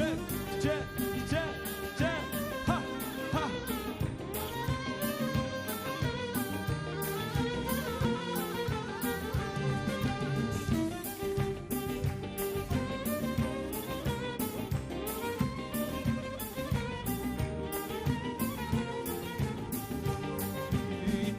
جاب جاب جاب جاب ها ها.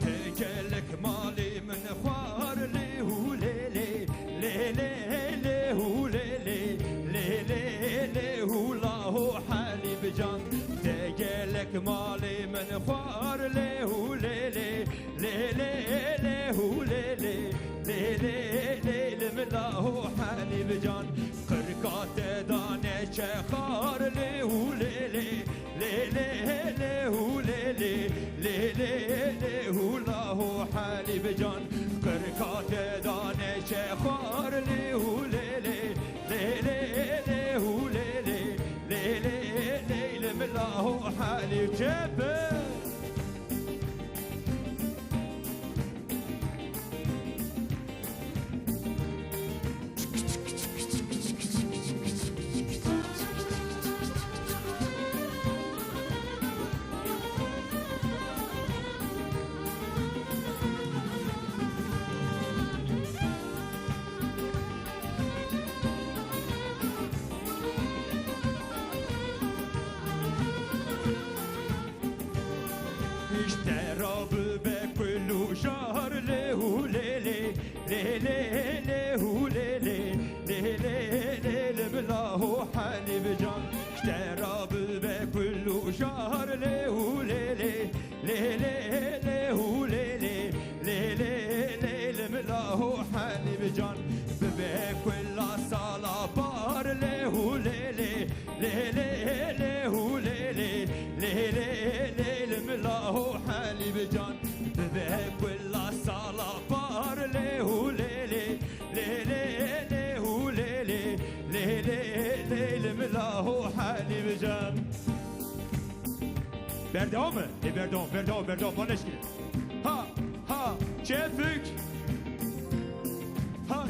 تجلك مالي من خوار ليه وليلي ليلي ليه وليلي ليلي ليه والله حالي بجان. تجلك مالي من خوار ليه وليلي ليلي ليه وليلي ليلي ليلي ملاه حالي بجان. قرقات دانش خار ليه وليلي ليلي ليه وليلي ليلي ليه والله حالي بجان. قرقات دانش خار ليه وليلي ليلي ليه وليلي ليلي ليلي ملاه حالي جبل. اشترى بكل شهر ليه وليلي ليلي ليه وليلي ليلي ليلي بلاه حالي بجان. اشترى بكل شهر ليه وليلي ليلي ليه وليلي ليلي ليلي بلاه حالي بجان. بكل صلاة بار ليه وليلي ليلي ليه وليلي ليلي ليلي ملاه حالي بجان. بكل صلاة بار ليه وليلي ليلي ليه وليلي ليلي ليلي ملاه حالي بجان. بردومه بردوم بردوم بردوم ما نشكي. ها ها كيفك ها.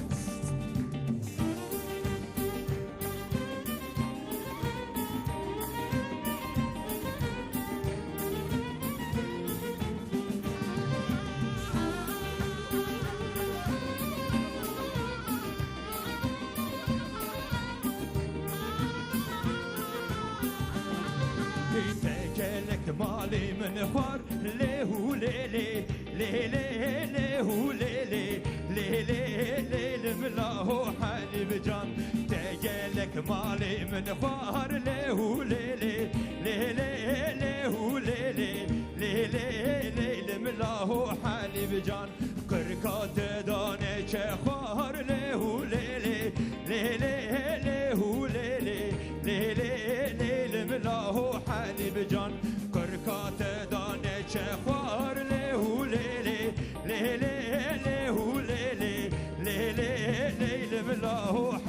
تجلك مالي من خوار ليه وليلي ليلي ليه وليلي ليلي ليلي ملاه حالي بجان. تجلك مالي من خوار ليه وليلي ليلي ليه وليلي ليلي ليلي ملاه حالي بجان. قرقات دانش خوار ليه وليلي ليلي ليه وليلي ليلي ليلي ملاه حالي بجان. قرقات دانش خوار ليه وليلي ليلي ليه وليلي ليلي ليلي ملاه